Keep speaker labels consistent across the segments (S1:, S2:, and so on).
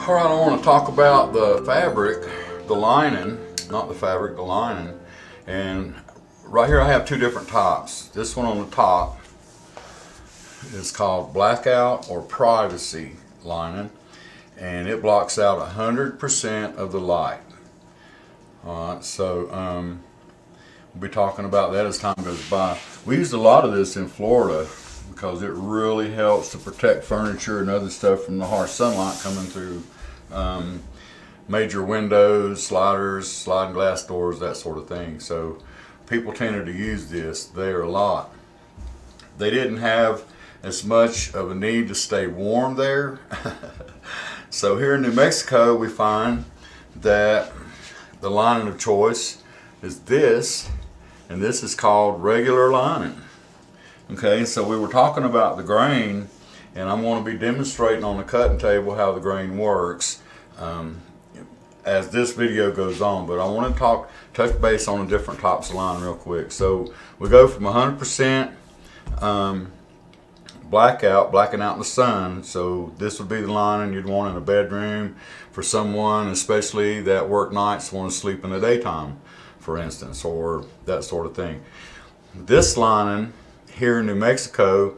S1: All right, I want to talk about the fabric, the lining, not the fabric, the lining. And right here I have two different tops. This one on the top is called blackout or privacy lining, and it blocks out 100% of the light. All right, so we'll be talking about that as time goes by. We used a lot of this in Florida because it really helps to protect furniture and other stuff from the harsh sunlight coming through major windows, sliders, sliding glass doors, that sort of thing. So people tended to use this there a lot. They didn't have as much of a need to stay warm there. So here in New Mexico we find that the lining of choice is this, and this is called regular lining. Okay, so we were talking about the grain, and I'm going to be demonstrating on the cutting table how the grain works as this video goes on, but I want to touch base on the different types of lining real quick. So we go from 100% blacking out in the sun. So this would be the lining you'd want in a bedroom for someone, especially that work nights, want to sleep in the daytime, for instance, or that sort of thing. This lining here in New Mexico,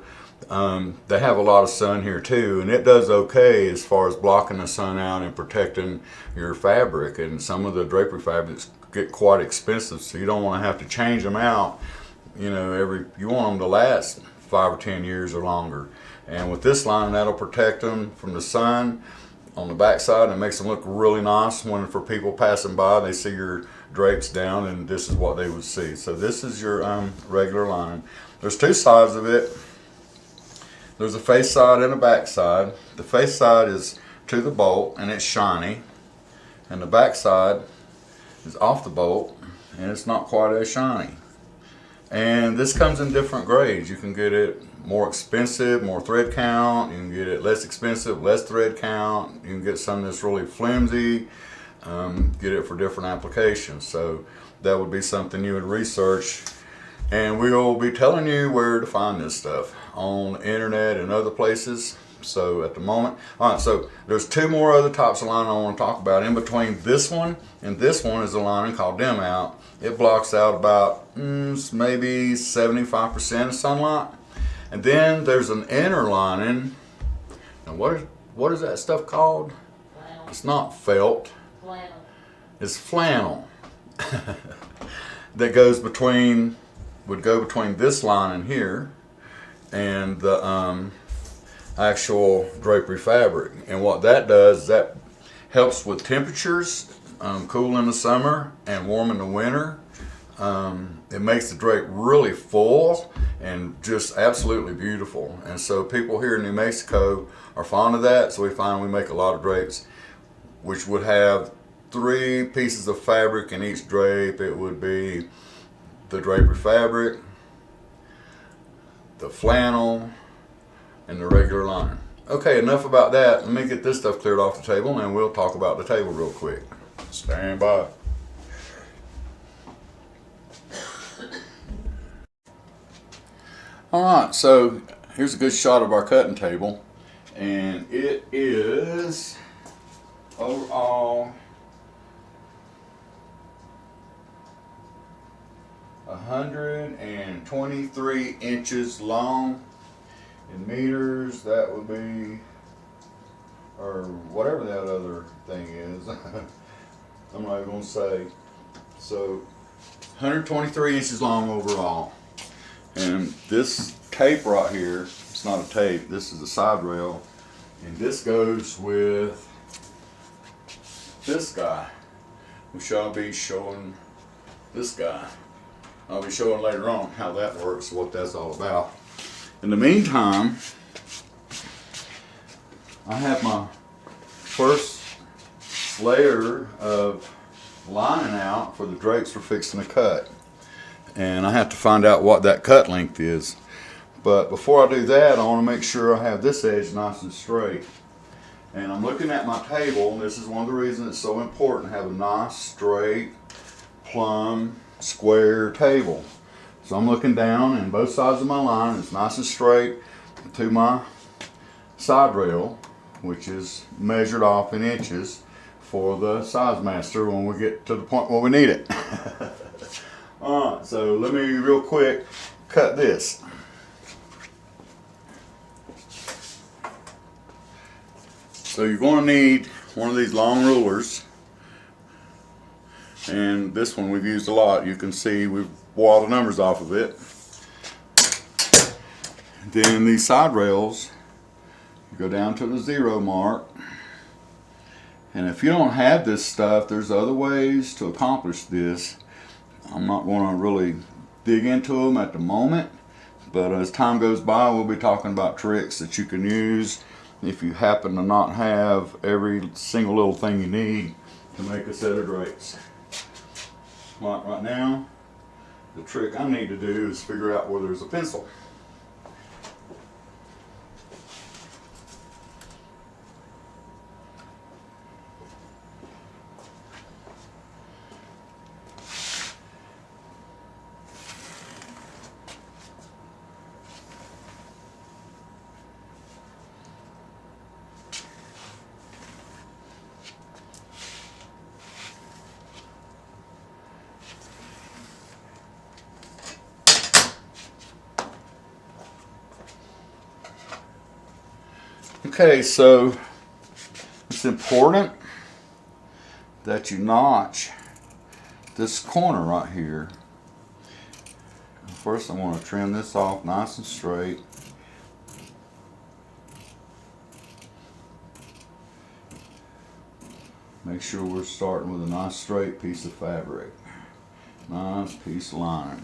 S1: they have a lot of sun here too, and it does okay as far as blocking the sun out and protecting your fabric. And some of the drapery fabrics get quite expensive, so you don't want to have to change them out. You know, you want them to last 5 or 10 years or longer. And with this line, that'll protect them from the sun on the backside and makes them look really nice when, for people passing by, they see your drapes down, and this is what they would see. So this is your regular lining. There's two sides of it. There's a face side and a back side. The face side is to the bolt and it's shiny, and the back side is off the bolt and it's not quite as shiny. And this comes in different grades. You can get it more expensive, more thread count. You can get it less expensive, less thread count. You can get some that's really flimsy. Get it for different applications. So that would be something you would research, and we will be telling you where to find this stuff on the internet and other places. So at the moment, all right, so there's two more other types of lining I want to talk about. In between this one and this one is a lining called dim out. It blocks out about maybe 75% of sunlight. And then there's an inner lining. And what is that stuff called?
S2: Flannel.
S1: It's not felt.
S2: Flannel.
S1: It's flannel. That would go between this lining here and the actual drapery fabric. And what that does is that helps with temperatures, cool in the summer and warm in the winter. It makes the drape really full and just absolutely beautiful. And so people here in New Mexico are fond of that. So we make a lot of drapes which would have 3 pieces of fabric in each drape. It would be the drapery fabric, the flannel, and the regular lining. Okay, enough about that. Let me get this stuff cleared off the table and we'll talk about the table real quick. Stand by. Alright, so here's a good shot of our cutting table, and it is overall 123 inches long. In meters, that would be, or whatever that other thing is. I'm not even going to say. So 123 inches long overall. And this tape right here, it's not a tape, this is a side rail, and this goes with this guy, which I'll be showing this guy. I'll be showing later on how that works, what that's all about. In the meantime, I have my first layer of lining out for the drapes we're fixing to cut. And I have to find out what that cut length is. But before I do that, I want to make sure I have this edge nice and straight. And I'm looking at my table, and this is one of the reasons it's so important to have a nice, straight, plumb, square table. So I'm looking down, and both sides of my line is nice and straight to my side rail, which is measured off in inches for the size master when we get to the point where we need it. Alright, so let me real quick cut this. So you're going to need one of these long rulers, and this one we've used a lot. You can see we've wore all the numbers off of it. Then these side rails, you go down to the 0 mark, and if you don't have this stuff, there's other ways to accomplish this. I'm not going to really dig into them at the moment, but as time goes by we'll be talking about tricks that you can use if you happen to not have every single little thing you need to make a set of drapes. Like right now, the trick I need to do is figure out where there's a pencil. Okay, so it's important that you notch this corner right here. First I want to trim this off nice and straight. Make sure we're starting with a nice straight piece of fabric. Nice piece of lining.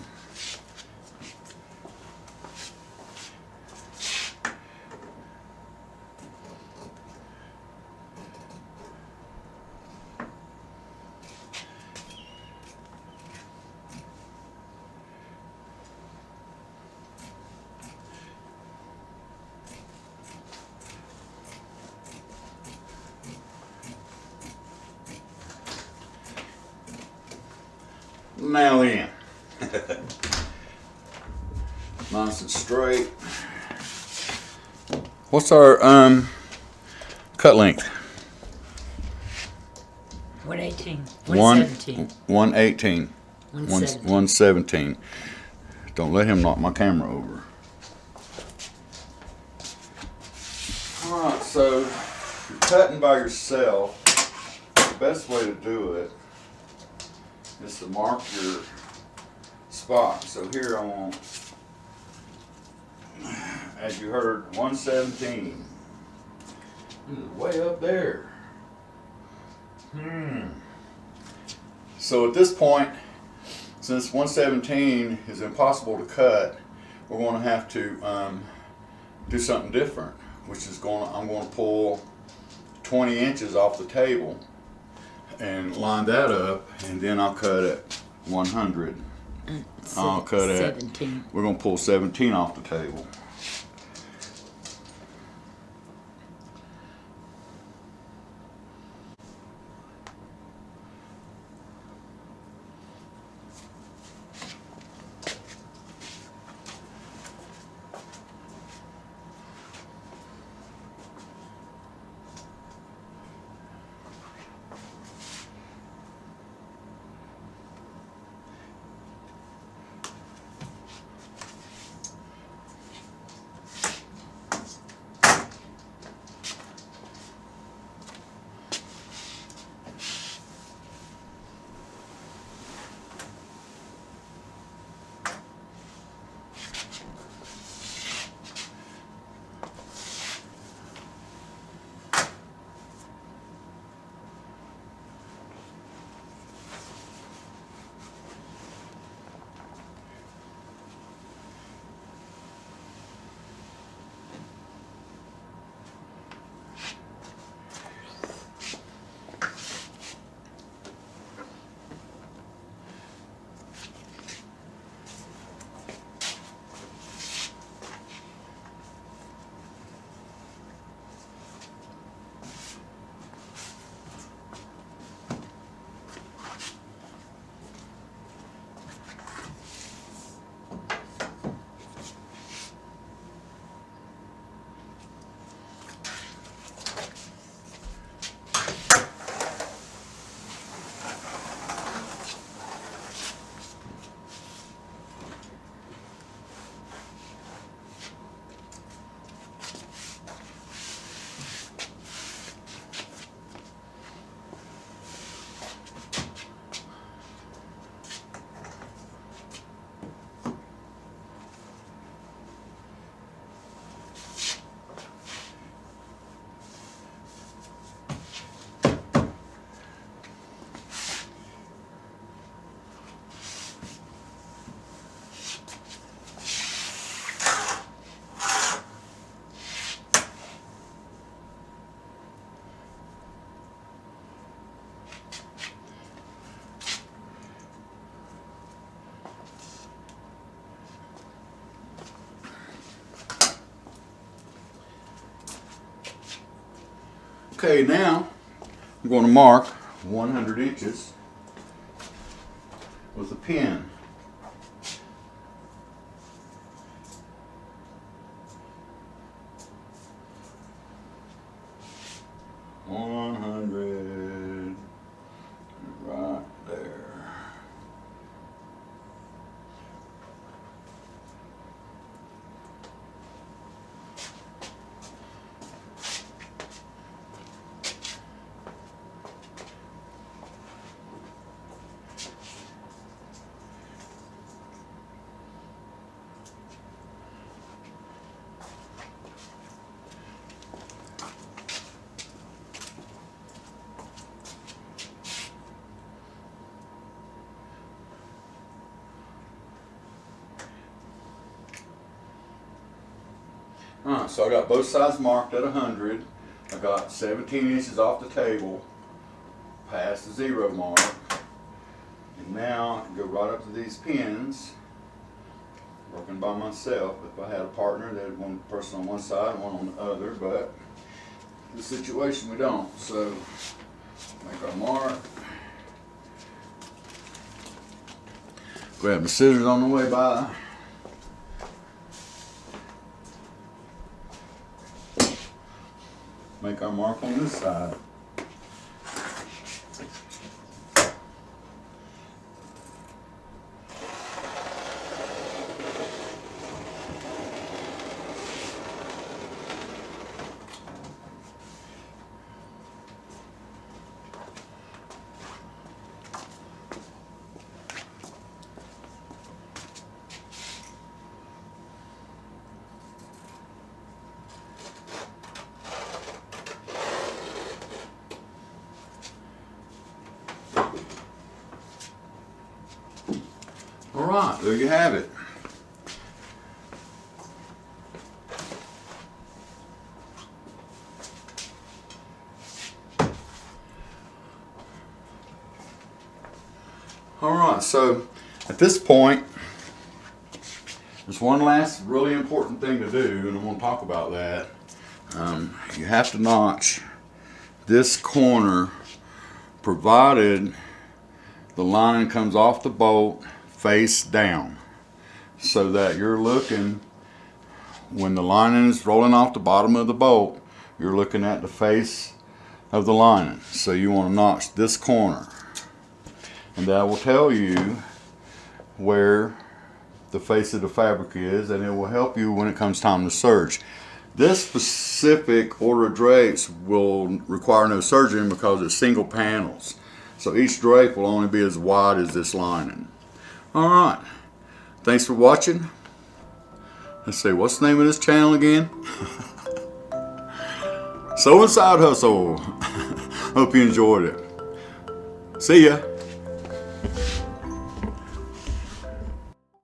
S1: Now in. Nice and straight. What's our cut length?
S2: 118. 117.
S1: 118.
S2: 117.
S1: 117. Don't let him knock my camera over. Alright, so if you're cutting by yourself, the best way to do it is to mark your spot. So here I want, as you heard, 117. This is way up there. So at this point, since 117 is impossible to cut, we're going to have to do something different, which is I'm going to pull 20 inches off the table and line that up, and then I'll cut at 100. I'll cut at
S2: 17.
S1: We're going to pull 17 off the table. Okay, now I'm going to mark 100 inches with a pin. Right there. Alright, so I got both sides marked at 100. I got 17 inches off the table, past the 0 mark. And now I can go right up to these pins, working by myself. If I had a partner, they'd one person on one side and one on the other, but in the situation we don't. So make our mark. Grab the scissors on the way by. Make our mark on this side. All right, there you have it. All right, so at this point, there's one last really important thing to do, and I'm going to talk about that. You have to notch this corner, provided the lining comes off the bolt face down, so that you're looking, when the lining is rolling off the bottom of the bolt, you're looking at the face of the lining. So you want to notch this corner, and that will tell you where the face of the fabric is, and it will help you when it comes time to serge. This specific order of drapes will require no serging because it's single panels, so each drape will only be as wide as this lining. Alright, thanks for watching. Let's see, what's the name of this channel again? Sewing Side Hustle. Hope you enjoyed it. See ya.